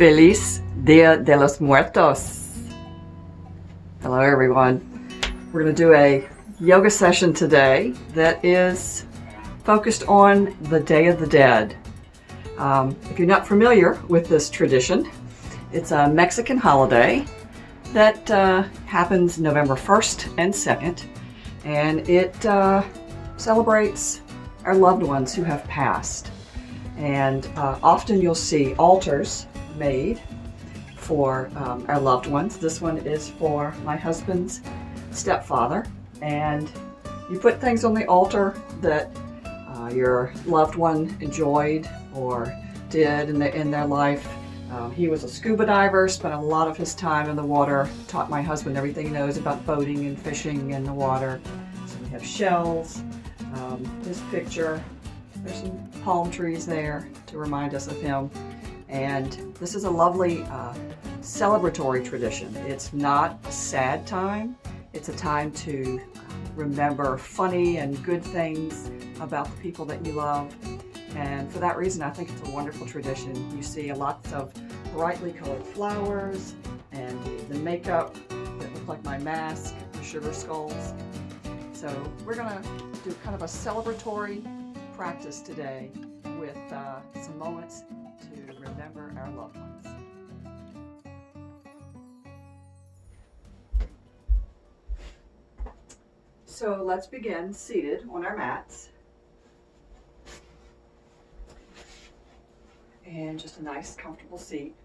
Feliz Dia de los Muertos. Hello everyone. We're going to do a yoga session today that is focused on the Day of the Dead. If you're not familiar with this tradition, it's a Mexican holiday that happens November 1st and 2nd, and it celebrates our loved ones who have passed. And often you'll see altars made for our loved ones. This one is for my husband's stepfather, and you put things on the altar that your loved one enjoyed or did in their life. He was a scuba diver, spent a lot of his time in the water, taught my husband everything he knows about boating and fishing in the water. So we have shells, his picture, there's some palm trees there to remind us of him. And this is a lovely celebratory tradition. It's not a sad time. It's a time to remember funny and good things about the people that you love. And for that reason, I think it's a wonderful tradition. You see lots of brightly colored flowers and the makeup that look like my mask, the sugar skulls. So we're gonna do kind of a celebratory practice today with some moments to remember our loved ones. So let's begin seated on our mats. And just a nice comfortable seat.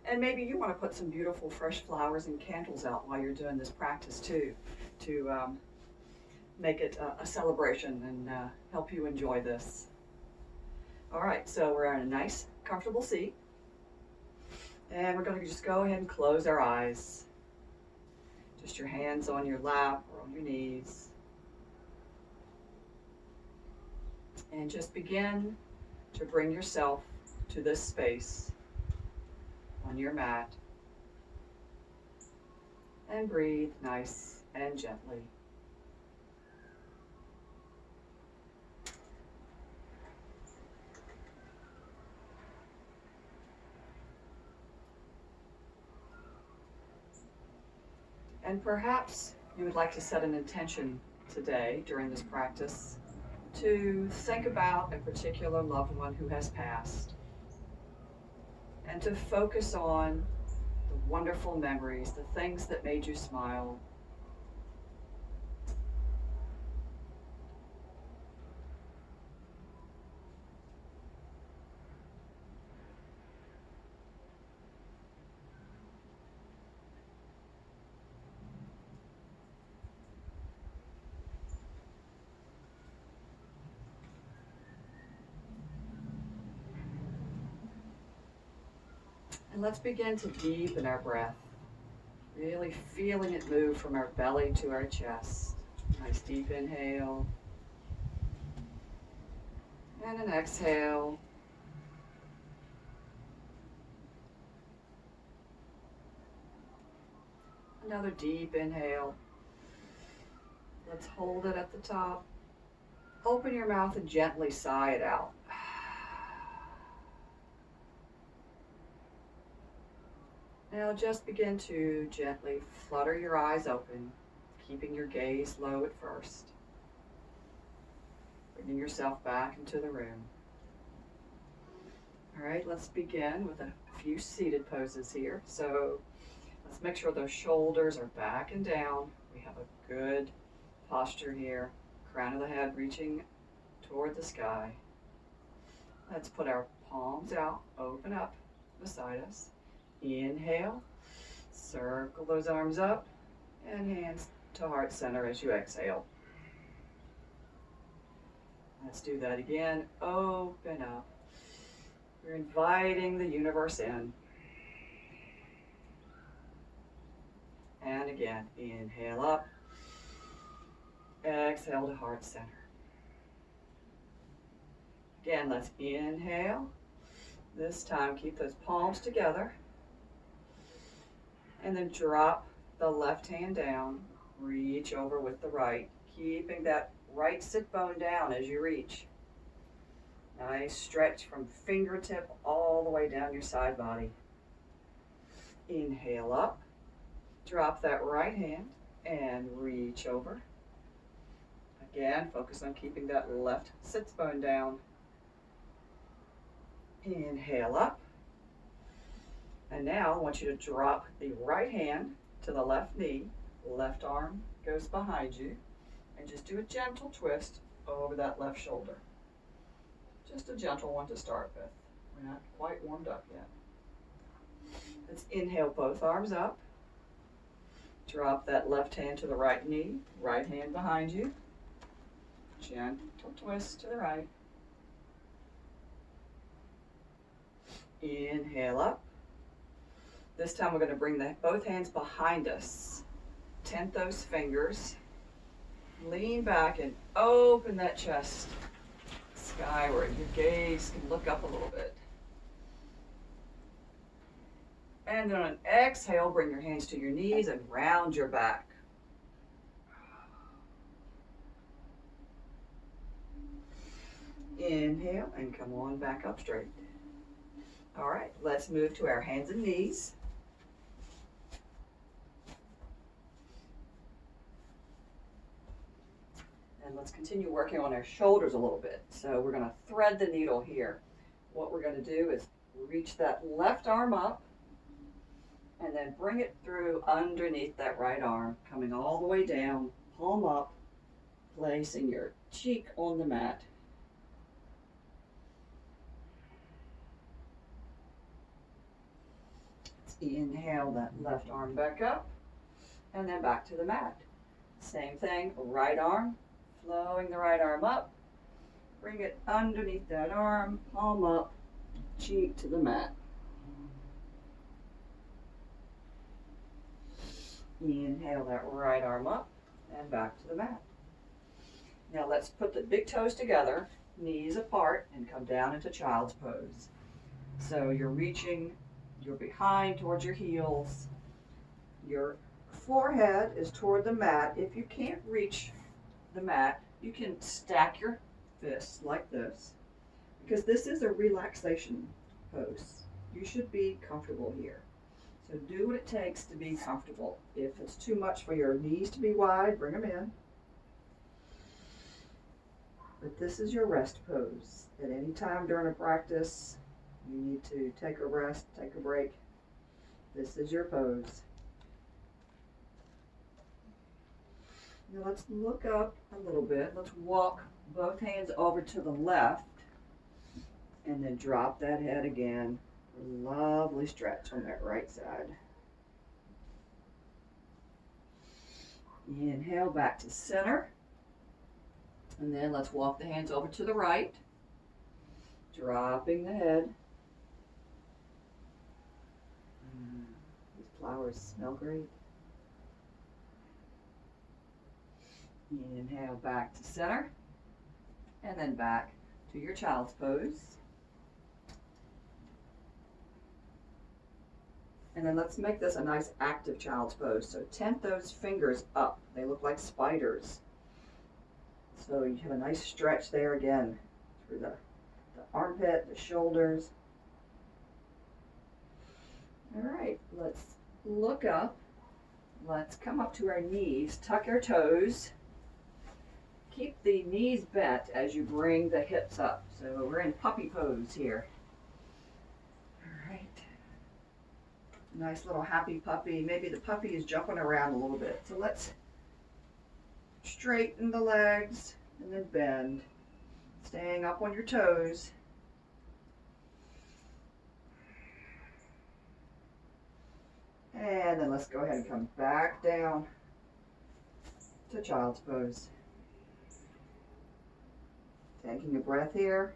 And maybe you want to put some beautiful fresh flowers and candles out while you're doing this practice too, to make it a celebration and help you enjoy this. All right, so we're in a nice comfortable seat, and we're going to just go ahead and close our eyes. Just your hands on your lap or on your knees. And just begin to bring yourself to this space on your mat. And breathe nice and gently. And perhaps you would like to set an intention today during this practice to think about a particular loved one who has passed and to focus on the wonderful memories, the things that made you smile. And let's begin to deepen our breath, really feeling it move from our belly to our chest. Nice deep inhale. And an exhale. Another deep inhale. Let's hold it at the top. Open your mouth and gently sigh it out. Now just begin to gently flutter your eyes open, keeping your gaze low at first. Bringing yourself back into the room. All right, let's begin with a few seated poses here. So let's make sure those shoulders are back and down. We have a good posture here. Crown of the head reaching toward the sky. Let's put our palms out, open up beside us. Inhale, circle those arms up, and hands to heart center as you exhale. Let's do that again. Open up. We're inviting the universe in. And again, inhale up, exhale to heart center. Again, let's inhale. This time, keep those palms together. And then drop the left hand down, reach over with the right, keeping that right sit bone down as you reach. Nice stretch from fingertip all the way down your side body. Inhale up. Drop that right hand and reach over. Again, focus on keeping that left sits bone down. Inhale up. And now I want you to drop the right hand to the left knee. Left arm goes behind you. And just do a gentle twist over that left shoulder. Just a gentle one to start with. We're not quite warmed up yet. Let's inhale both arms up. Drop that left hand to the right knee. Right hand behind you. Gentle twist to the right. Inhale up. This time we're going to bring both hands behind us. Tent those fingers. Lean back and open that chest skyward. Your gaze can look up a little bit. And then on an exhale, bring your hands to your knees and round your back. Inhale and come on back up straight. All right, let's move to our hands and knees. And let's continue working on our shoulders a little bit. So we're going to thread the needle here. What we're going to do is reach that left arm up and then bring it through underneath that right arm, coming all the way down, palm up, placing your cheek on the mat. Let's inhale that left arm back up and then back to the mat. Same thing, right arm. Flowing the right arm up, bring it underneath that arm, palm up, cheek to the mat. Inhale that right arm up and back to the mat. Now let's put the big toes together, knees apart, and come down into child's pose. So you're reaching your behind towards your heels. Your forehead is toward the mat. If you can't reach the mat, you can stack your fists like this, because this is a relaxation pose. You should be comfortable here. So do what it takes to be comfortable. If it's too much for your knees to be wide, bring them in. But this is your rest pose. At any time during a practice, you need to take a rest, take a break. This is your pose. Now let's look up a little bit. Let's walk both hands over to the left and then drop that head again. Lovely stretch on that right side. Inhale back to center. And then let's walk the hands over to the right, dropping the head. These flowers smell great. Inhale back to center, and then back to your child's pose. And then let's make this a nice active child's pose. So tent those fingers up. They look like spiders. So you have a nice stretch there again through the armpit, the shoulders. All right, let's look up. Let's come up to our knees, tuck our toes. Keep the knees bent as you bring the hips up. So we're in puppy pose here. All right. Nice little happy puppy. Maybe the puppy is jumping around a little bit. So let's straighten the legs and then bend. Staying up on your toes. And then let's go ahead and come back down to child's pose. Taking a breath here.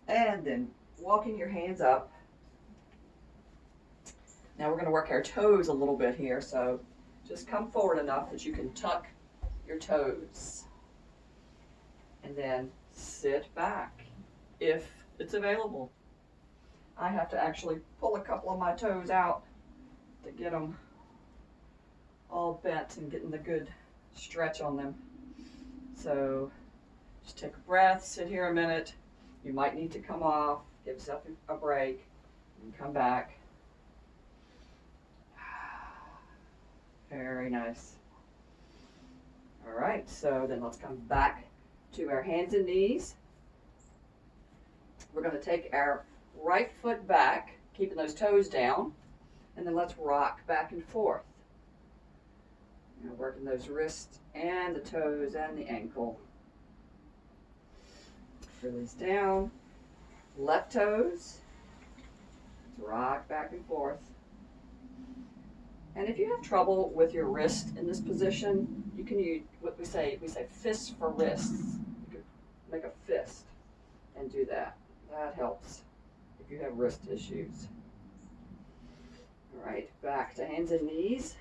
And then walking your hands up. Now we're going to work our toes a little bit here, so just come forward enough that you can tuck your toes. And then sit back if it's available. I have to actually pull a couple of my toes out to get them all bent and getting the good stretch on them. So just take a breath, sit here a minute. You might need to come off, give yourself a break, and come back. Very nice. All right, so then let's come back to our hands and knees. We're going to take our right foot back, keeping those toes down, and then let's rock back and forth. You know, working those wrists and the toes and the ankle. Release down. Left toes. Let's rock back and forth. And if you have trouble with your wrist in this position, you can use what we say fists for wrists. You could make a fist and do that. That helps if you have wrist issues. All right, back to hands and knees.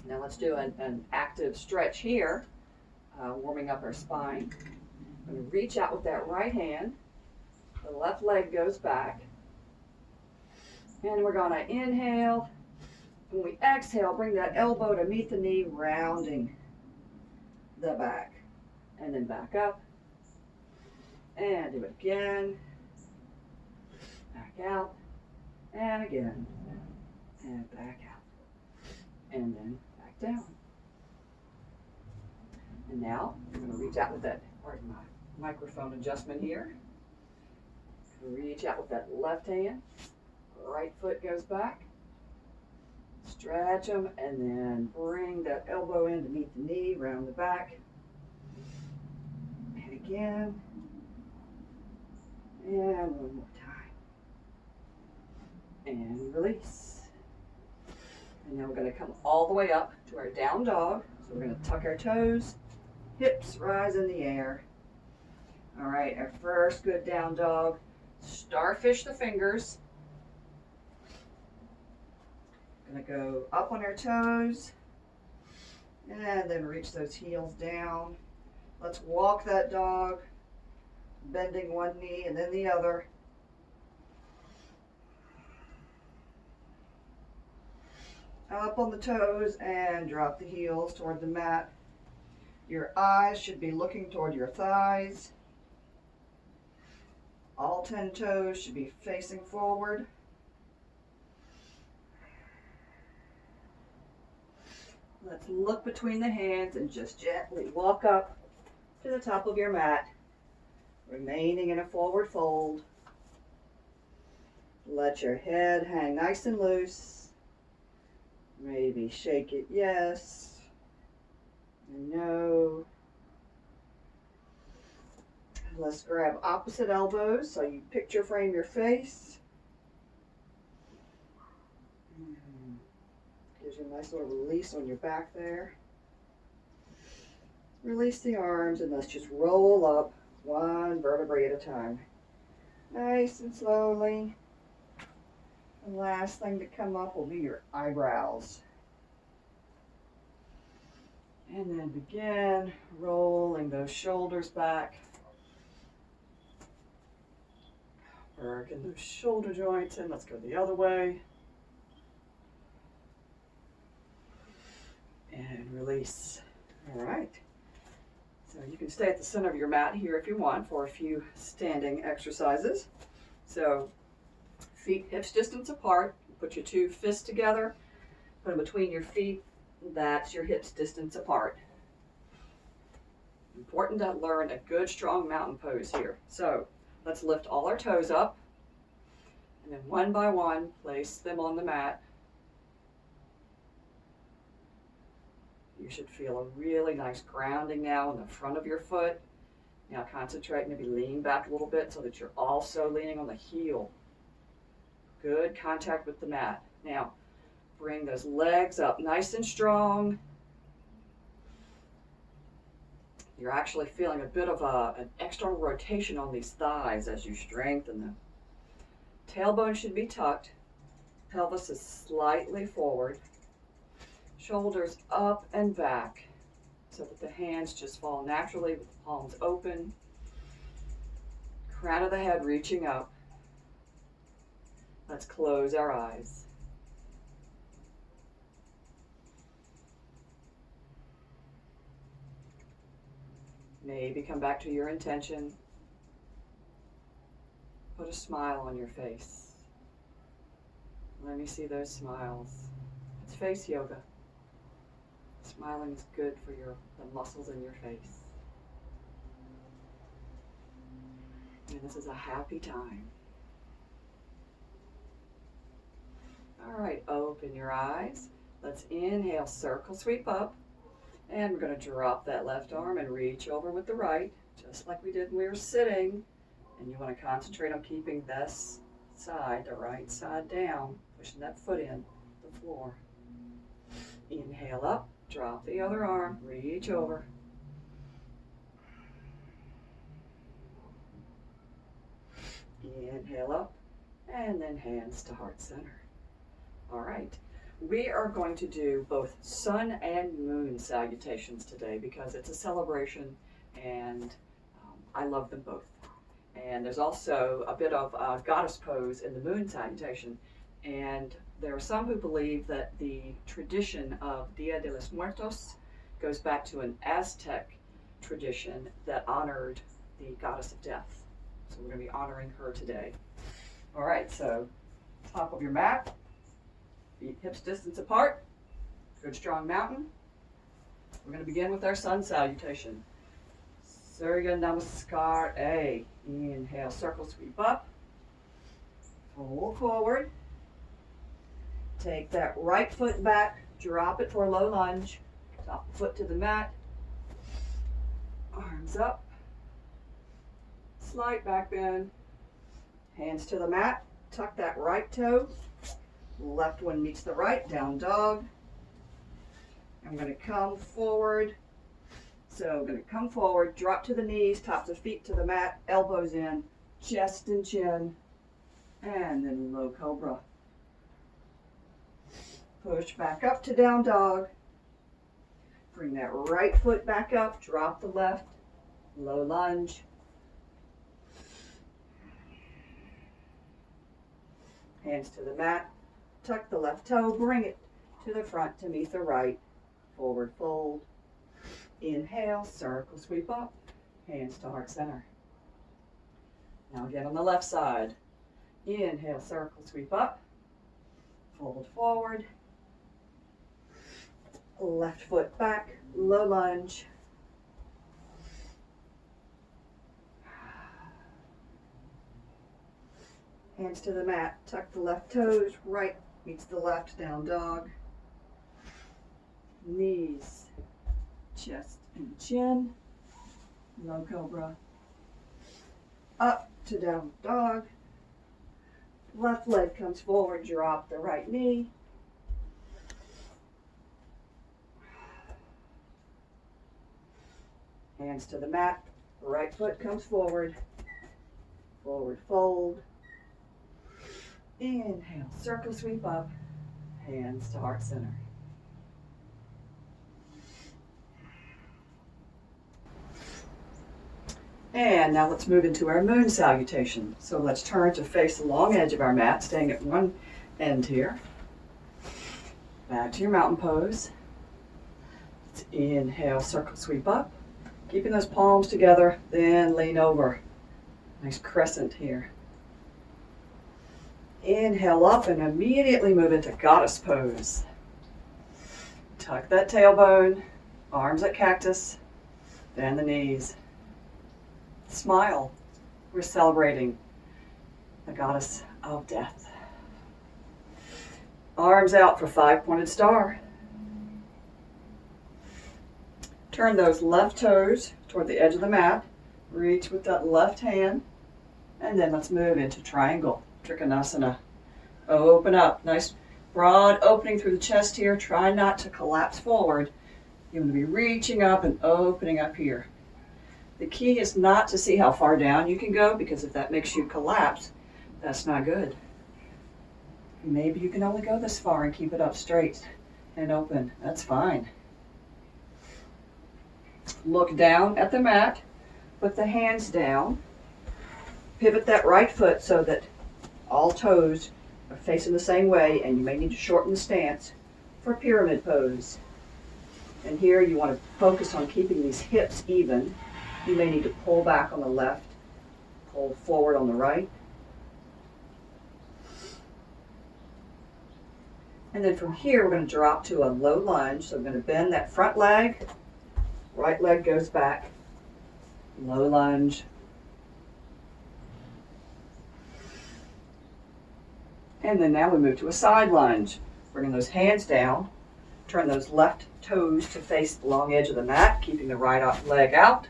Now let's do an active stretch here, warming up our spine. I'm going to reach out with that right hand. The left leg goes back. And we're going to inhale. When we exhale, bring that elbow to meet the knee, rounding the back. And then back up. And do it again. Back out. And again. And back out. And then back down. And now I'm going to reach out with that, pardon my microphone adjustment here. Reach out with that left hand. Right foot goes back. Stretch them and then bring that elbow in to meet the knee, round the back. And again. And one more time. And release. And now we're going to come all the way up to our down dog. So we're going to tuck our toes, hips rise in the air. All right, our first good down dog. Starfish the fingers. Going to go up on our toes and then reach those heels down. Let's walk that dog, bending one knee and then the other. Up on the toes and drop the heels toward the mat. Your eyes should be looking toward your thighs. All 10 toes should be facing forward. Let's look between the hands and just gently walk up to the top of your mat, remaining in a forward fold. Let your head hang nice and loose. Maybe shake it yes and no. Let's grab opposite elbows so you picture frame your face. Gives you a nice little release on your back there. Release the arms and let's just roll up one vertebrae at a time. Nice and slowly. The last thing to come up will be your eyebrows. And then begin rolling those shoulders back. Working those shoulder joints in. Let's go the other way. And release. All right. So you can stay at the center of your mat here if you want for a few standing exercises. So feet hips distance apart. Put your two fists together. Put them between your feet. That's your hips distance apart. Important to learn a good strong mountain pose here. So let's lift all our toes up. And then one by one, place them on the mat. You should feel a really nice grounding now in the front of your foot. Now concentrate, maybe lean back a little bit so that you're also leaning on the heel. Good contact with the mat. Now, bring those legs up nice and strong. You're actually feeling a bit of an external rotation on these thighs as you strengthen them. Tailbone should be tucked. Pelvis is slightly forward. Shoulders up and back so that the hands just fall naturally with the palms open. Crown of the head reaching up. Let's close our eyes. Maybe come back to your intention. Put a smile on your face. Let me see those smiles. It's face yoga. Smiling is good for the muscles in your face. And this is a happy time. All right, open your eyes. Let's inhale, circle, sweep up. And we're going to drop that left arm and reach over with the right, just like we did when we were sitting. And you want to concentrate on keeping this side, the right side down, pushing that foot in the floor. Inhale up, drop the other arm, reach over. Inhale up, and then hands to heart center. All right. We are going to do both sun and moon salutations today because it's a celebration and I love them both. And there's also a bit of a goddess pose in the moon salutation. And there are some who believe that the tradition of Dia de los Muertos goes back to an Aztec tradition that honored the goddess of death. So we're going to be honoring her today. All right, so top of your mat. Feet hips distance apart. Good strong mountain. We're going to begin with our sun salutation. Surya Namaskar A. Inhale, circle, sweep up. Fold forward. Take that right foot back. Drop it for a low lunge. Top foot to the mat. Arms up. Slight back bend. Hands to the mat. Tuck that right toe. Left one meets the right, down dog. I'm going to come forward. So I'm going to come forward, drop to the knees, tops of feet to the mat, elbows in, chest and chin, and then low cobra. Push back up to down dog. Bring that right foot back up, drop the left, low lunge. Hands to the mat. Tuck the left toe, bring it to the front to meet the right. Forward fold. Inhale, circle, sweep up. Hands to heart center. Now again on the left side. Inhale, circle, sweep up. Fold forward. Left foot back, low lunge. Hands to the mat, tuck the left toes, right meets the left, down dog. Knees, chest and chin, low cobra. Up to down dog. Left leg comes forward, drop the right knee. Hands to the mat, right foot comes forward, forward fold. Inhale, circle, sweep up, hands to heart center. And now let's move into our moon salutation. So let's turn to face the long edge of our mat, staying at one end here. Back to your mountain pose. Let's inhale, circle, sweep up. Keeping those palms together, then lean over. Nice crescent here. Inhale up and immediately move into goddess pose. Tuck that tailbone, arms at cactus, bend the knees. Smile. We're celebrating the goddess of death. Arms out for 5-pointed star. Turn those left toes toward the edge of the mat. Reach with that left hand. And then let's move into triangle. Trikonasana. Open up. Nice broad opening through the chest here. Try not to collapse forward. You want to be reaching up and opening up here. The key is not to see how far down you can go, because if that makes you collapse, that's not good. Maybe you can only go this far and keep it up straight and open. That's fine. Look down at the mat. Put the hands down. Pivot that right foot so that all toes are facing the same way, and you may need to shorten the stance for pyramid pose. And here you want to focus on keeping these hips even. You may need to pull back on the left, pull forward on the right. And then from here, we're going to drop to a low lunge. So I'm going to bend that front leg, right leg goes back, low lunge. And then now we move to a side lunge. Bringing those hands down, turn those left toes to face the long edge of the mat, keeping the right leg out.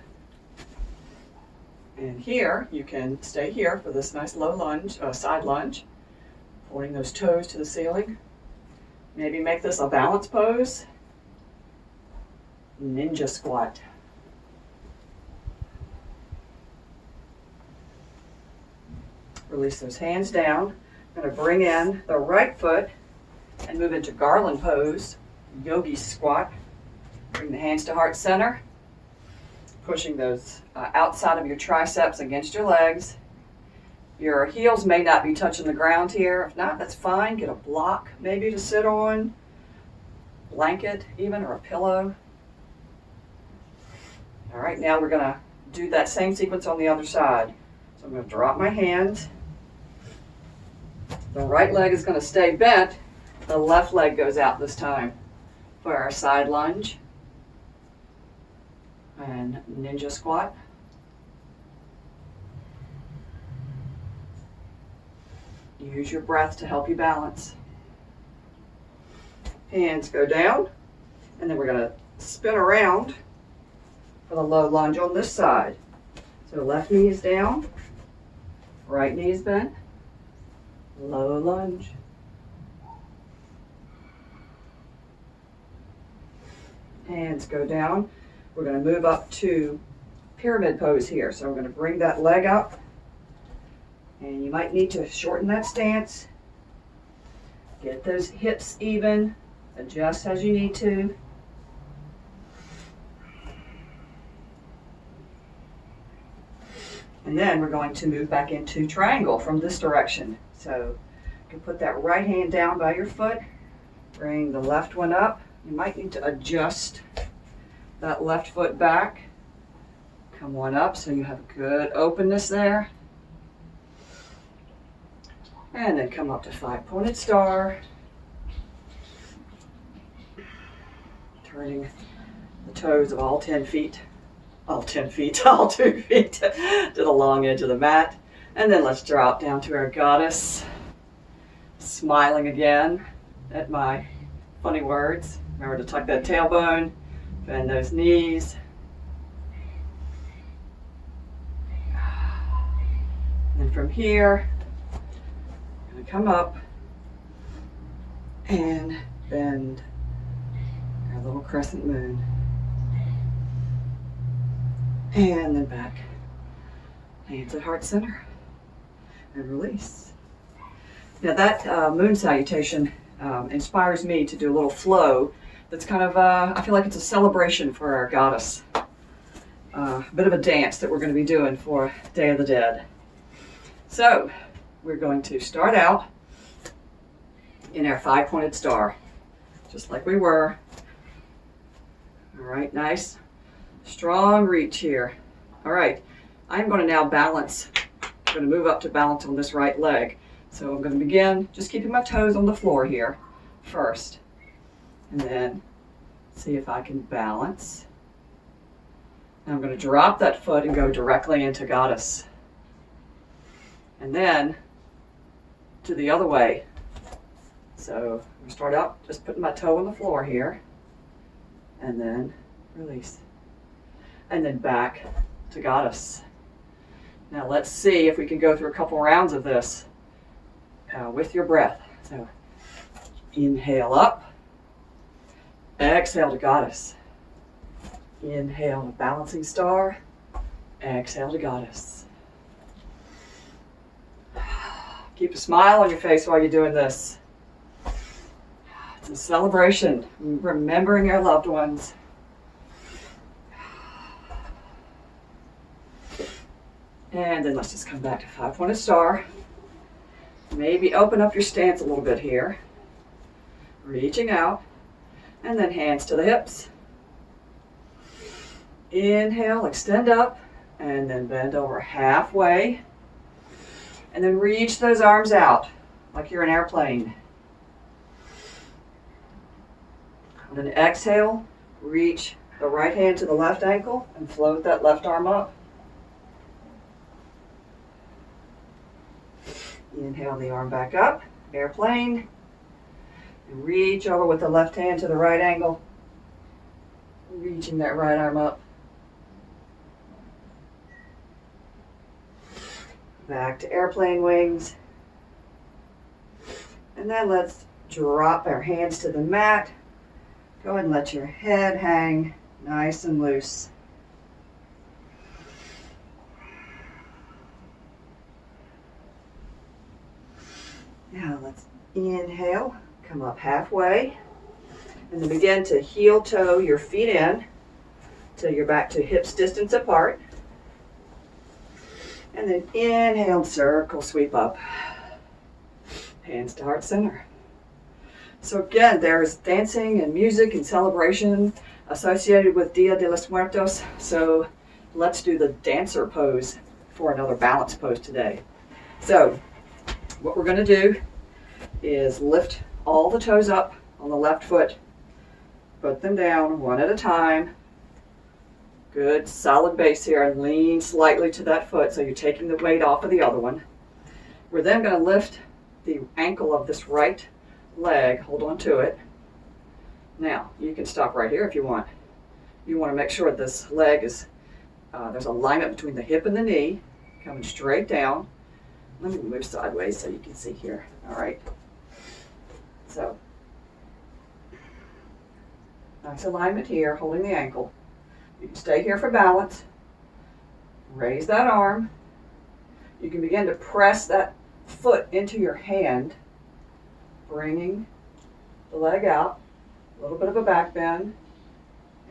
And here, you can stay here for this nice low lunge, side lunge, pointing those toes to the ceiling. Maybe make this a balance pose. Ninja squat. Release those hands down. I'm going to bring in the right foot and move into garland pose, yogi squat. Bring the hands to heart center, pushing those outside of your triceps against your legs. Your heels may not be touching the ground here. If not, that's fine. Get a block maybe to sit on, blanket even, or a pillow. All right, now we're going to do that same sequence on the other side. So I'm going to drop my hands. The right leg is going to stay bent. The left leg goes out this time for our side lunge and ninja squat. Use your breath to help you balance. Hands go down, and then we're going to spin around for the low lunge on this side. So left knee is down, right knee is bent, low lunge. Hands go down. We're going to move up to pyramid pose here. So we're going to bring that leg up, and you might need to shorten that stance. Get those hips even. Adjust as you need to. And then we're going to move back into triangle from this direction. So you can put that right hand down by your foot. Bring the left one up. You might need to adjust that left foot back. Come on up so you have good openness there. And then come up to 5-pointed star. Turning the toes of all 2 feet to the long edge of the mat. And then let's drop down to our goddess. Smiling again at my funny words. Remember to tuck that tailbone, bend those knees. And from here, I'm going to come up and bend our little crescent moon. And then back. Hands at heart center. And release. Now that moon salutation inspires me to do a little flow that's kind of, I feel like it's a celebration for our goddess. A bit of a dance that we're going to be doing for Day of the Dead. So, we're going to start out in our 5-pointed star, just like we were. All right, nice. Strong reach here. All right, I'm going to now balance. I'm going to move up to balance on this right leg. So I'm going to begin just keeping my toes on the floor here first. And then see if I can balance. And I'm going to drop that foot and go directly into goddess. And then to the other way. So I'm going to start out just putting my toe on the floor here. And then release. And then back to goddess. Now let's see if we can go through a couple rounds of this with your breath. So inhale up. Exhale to goddess. Inhale to balancing star. Exhale to goddess. Keep a smile on your face while you're doing this. It's a celebration, remembering our loved ones. And then let's just come back to 5-pointed star. Maybe open up your stance a little bit here. Reaching out. And then hands to the hips. Inhale, extend up. And then bend over halfway. And then reach those arms out like you're an airplane. And then exhale, reach the right hand to the left ankle and float that left arm up. Inhale the arm back up, airplane. And reach over with the left hand to the right ankle, reaching that right arm up. Back to airplane wings. And then let's drop our hands to the mat. Go ahead and let your head hang nice and loose. Now let's inhale, come up halfway, and then begin to heel toe your feet in till you're back to hips distance apart. And then inhale, circle, sweep up. Hands to heart center. So again, there's dancing and music and celebration associated with Dia de los Muertos. So let's do the dancer pose for another balance pose today. So what we're going to do is lift all the toes up on the left foot. Put them down one at a time. Good solid base here, and lean slightly to that foot so you're taking the weight off of the other one. We're then going to lift the ankle of this right leg, hold on to it. Now you can stop right here if you want. You want to make sure this leg is, there's alignment between the hip and the knee, coming straight down. Let me move sideways so you can see here. All right. So, nice alignment here, holding the ankle. You can stay here for balance. Raise that arm. You can begin to press that foot into your hand, bringing the leg out, a little bit of a back bend,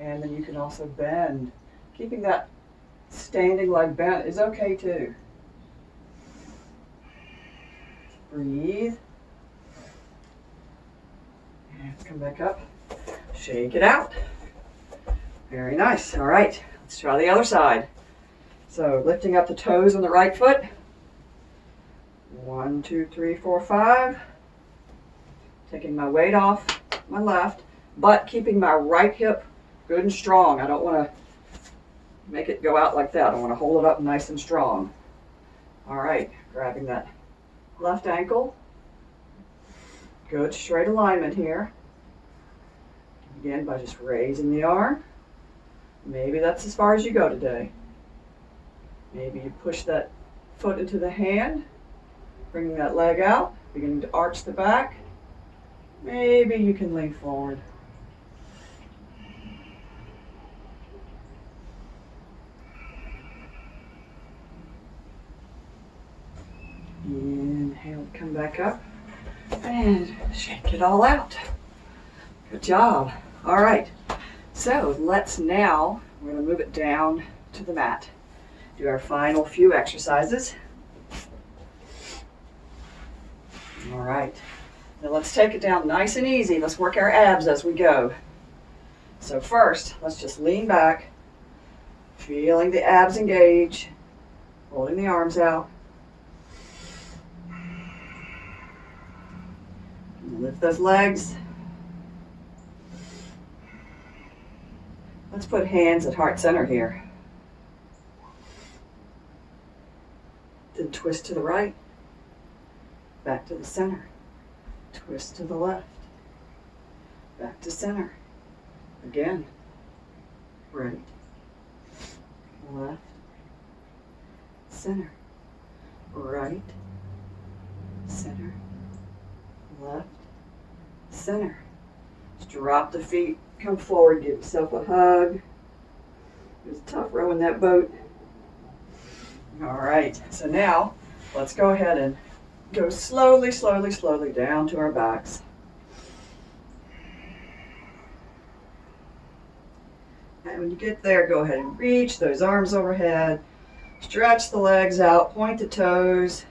and then you can also bend. Keeping that standing leg bent is okay too. Breathe. And come back up. Shake it out. Very nice. All right, let's try the other side. So lifting up the toes on the right foot. 1, 2, 3, 4, 5. Taking my weight off my left, but keeping my right hip good and strong. I don't want to make it go out like that. I want to hold it up nice and strong. All right, grabbing that left ankle. Good straight alignment here. Again, by just raising the arm. Maybe that's as far as you go today. Maybe you push that foot into the hand, bringing that leg out, beginning to arch the back. Maybe you can lean forward. Inhale, come back up, and shake it all out. Good job. All right. So let's now, we're going to move it down to the mat. Do our final few exercises. All right. Now let's take it down nice and easy. Let's work our abs as we go. So first, let's just lean back, feeling the abs engage, holding the arms out. Lift those legs. Let's put hands at heart center here. Then twist to the right, back to the center. Twist to the left, back to center. Again, right, left, center, right, center, left, center. Just drop the feet, come forward, give yourself a hug. It was tough rowing that boat. All right, so now let's go ahead and go slowly, slowly, slowly down to our backs. And when you get there, go ahead and reach those arms overhead. Stretch the legs out, point the toes.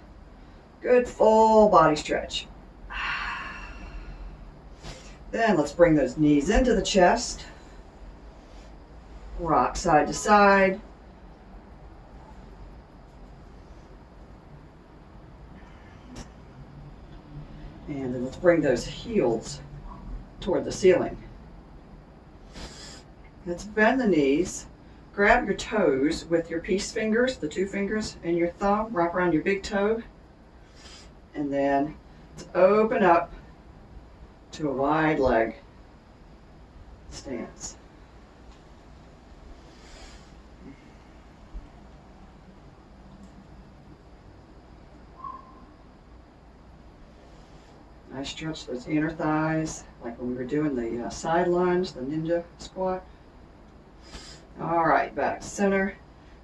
Good full body stretch. Then let's bring those knees into the chest. Rock side to side. And then let's bring those heels toward the ceiling. Let's bend the knees. Grab your toes with your peace fingers, the 2 fingers and your thumb, wrap around your big toe. And then let's open up to a wide leg stance. I stretch those inner thighs like when we were doing the side lunge, the ninja squat. All right, back to center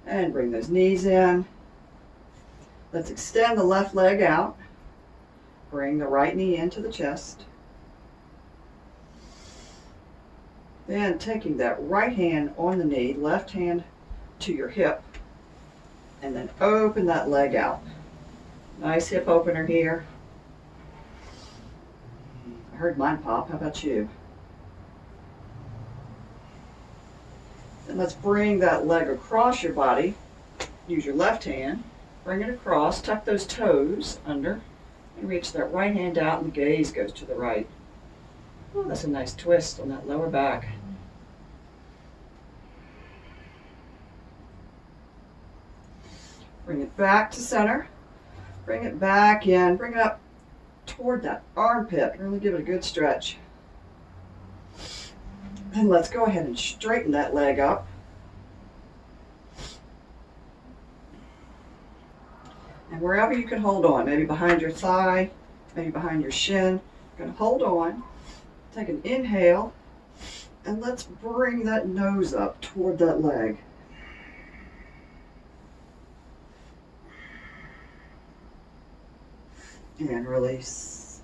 and bring those knees in. Let's extend the left leg out. Bring the right knee into the chest. Then taking that right hand on the knee, left hand to your hip, and then open that leg out. Nice hip opener here. I heard mine pop. How about you? And let's bring that leg across your body. Use your left hand. Bring it across. Tuck those toes under. And reach that right hand out and the gaze goes to the right. Oh, that's a nice twist on that lower back. Bring it back to center. Bring it back in. Bring it up toward that armpit. Really give it a good stretch. And let's go ahead and straighten that leg up. And wherever you can hold on, maybe behind your thigh, maybe behind your shin, you're going to hold on. Take an inhale, and let's bring that nose up toward that leg. And release.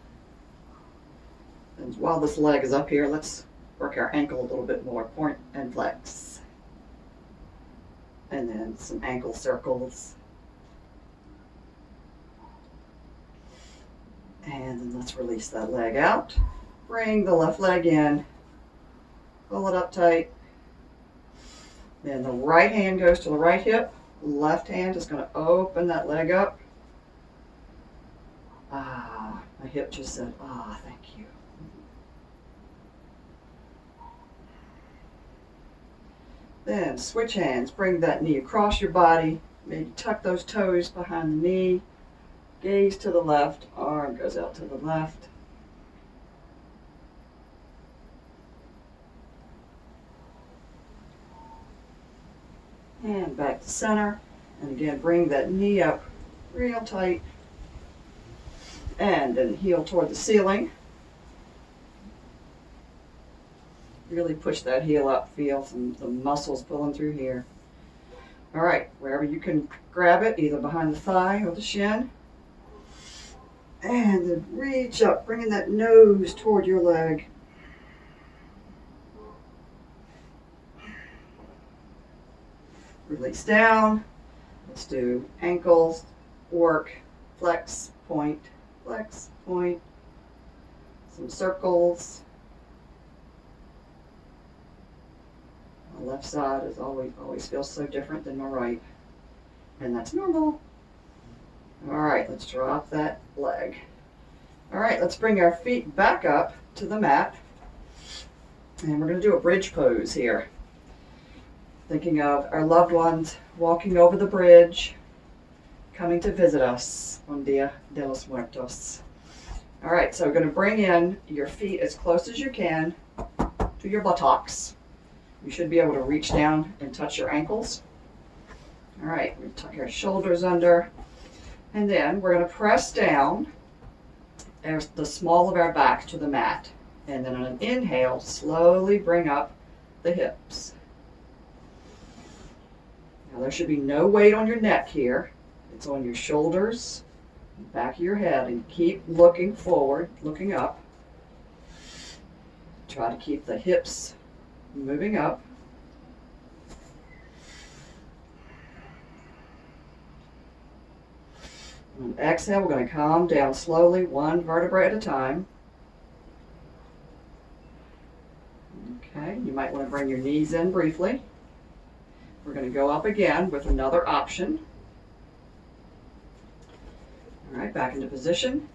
And while this leg is up here, let's work our ankle a little bit more. Point and flex. And then some ankle circles. And then let's release that leg out. Bring the left leg in. Pull it up tight. Then the right hand goes to the right hip. Left hand is going to open that leg up. Ah, my hip just said, ah, thank you. Then switch hands. Bring that knee across your body. Maybe tuck those toes behind the knee. Gaze to the left. Arm goes out to the left. And back to center. And again, bring that knee up real tight. And then heel toward the ceiling. Really push that heel up. Feel the muscles pulling through here. All right, wherever you can grab it, either behind the thigh or the shin. And then reach up, bringing that nose toward your leg. Release down. Let's do ankles, work, flex, point, some circles. My left side is always feels so different than my right, and that's normal. All right, let's drop that leg. All right, let's bring our feet back up to the mat, and we're going to do a bridge pose here. Thinking of our loved ones walking over the bridge, coming to visit us on Dia de los Muertos. All right, so we're going to bring in your feet as close as you can to your buttocks. You should be able to reach down and touch your ankles. All right, we tuck our shoulders under, and then we're going to press down the small of our back to the mat. And then on an inhale, slowly bring up the hips. Now there should be no weight on your neck here. It's on your shoulders, back of your head, and keep looking forward, looking up. Try to keep the hips moving up. On exhale, we're going to calm down slowly, one vertebra at a time. Okay, you might want to bring your knees in briefly. We're going to go up again with another option. All right, back into position.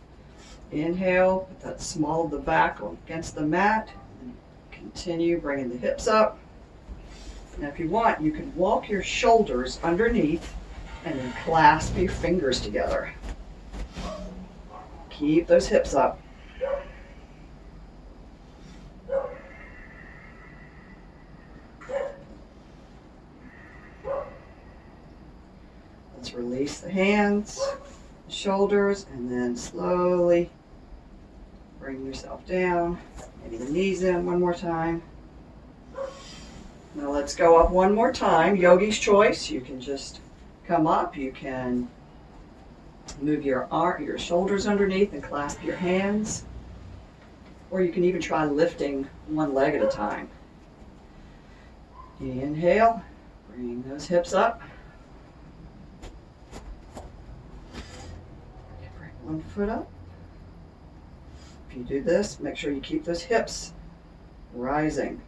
Inhale, put that small of the back against the mat. And continue bringing the hips up. Now if you want, you can walk your shoulders underneath and then clasp your fingers together. Keep those hips up. Let's release the hands, shoulders, and then slowly bring yourself down. Maybe the knees in one more time. Now let's go up one more time. Yogi's choice. You can just come up. You can move your shoulders underneath and clasp your hands. Or you can even try lifting one leg at a time. Inhale. Bring those hips up. Bring one foot up. If you do this, make sure you keep those hips rising.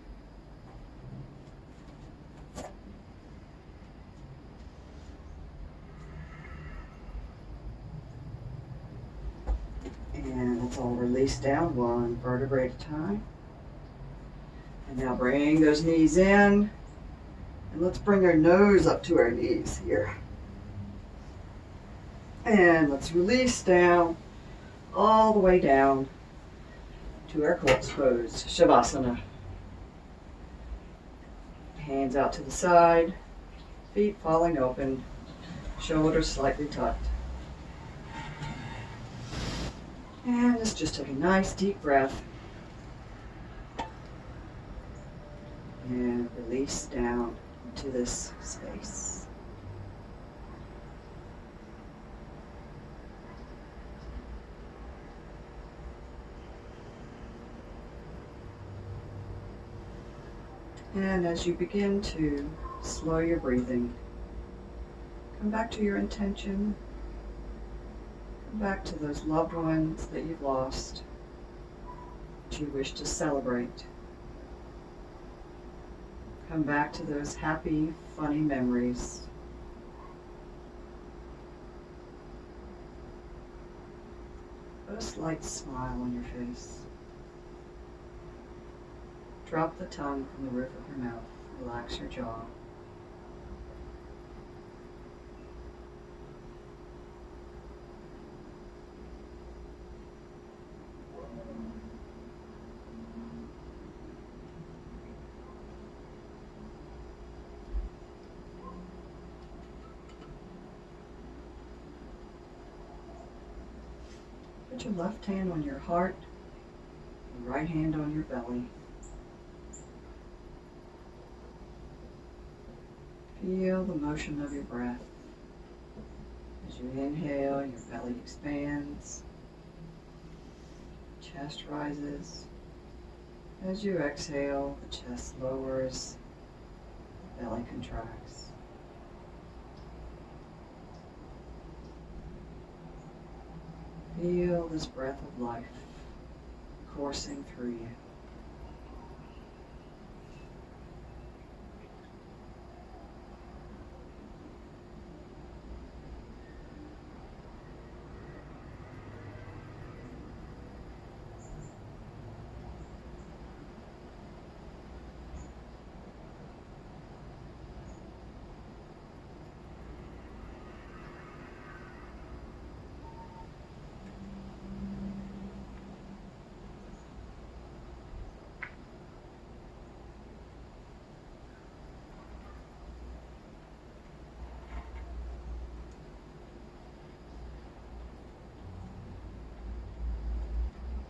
And let's all release down one vertebrae at a time. And now bring those knees in. And let's bring our nose up to our knees here. And let's release down, all the way down to our corpse pose, Savasana. Hands out to the side, feet falling open, shoulders slightly tucked. And let's just take a nice deep breath. And release down into this space. And as you begin to slow your breathing, come back to your intention. Come back to those loved ones that you've lost, that you wish to celebrate. Come back to those happy, funny memories. Put a slight smile on your face. Drop the tongue from the roof of your mouth. Relax your jaw. Put your left hand on your heart, your right hand on your belly. Feel the motion of your breath. As you inhale, your belly expands, chest rises. As you exhale, the chest lowers, belly contracts. Feel this breath of life coursing through you.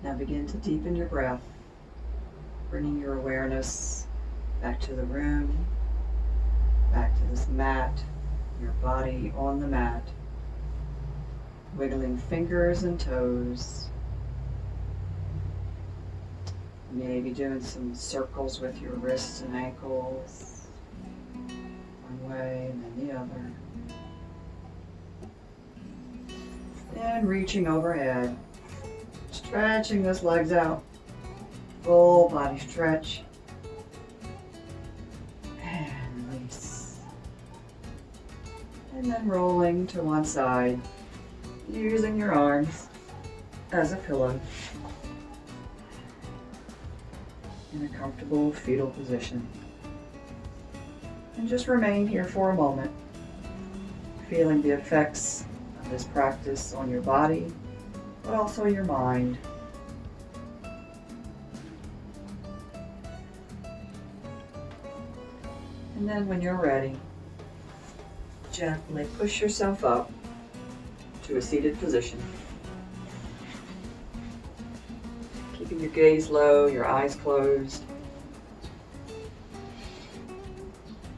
Now begin to deepen your breath, bringing your awareness back to the room, back to this mat, your body on the mat, wiggling fingers and toes, maybe doing some circles with your wrists and ankles, one way and then the other, and reaching overhead. Stretching those legs out, full body stretch, and release. And then rolling to one side, using your arms as a pillow in a comfortable fetal position. And just remain here for a moment, feeling the effects of this practice on your body, but also your mind. And then when you're ready, gently push yourself up to a seated position. Keeping your gaze low, your eyes closed.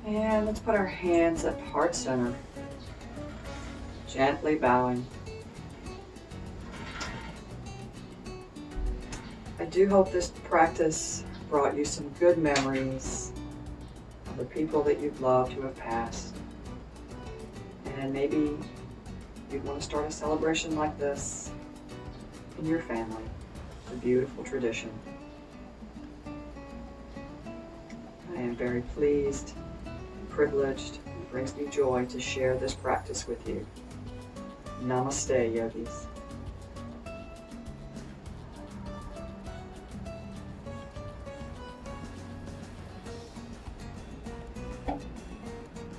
And let's put our hands at heart center, gently bowing. I do hope this practice brought you some good memories of the people that you've loved who have passed. And maybe you'd want to start a celebration like this in your family. It's a beautiful tradition. I am very pleased, privileged. It brings me joy to share this practice with you. Namaste, yogis.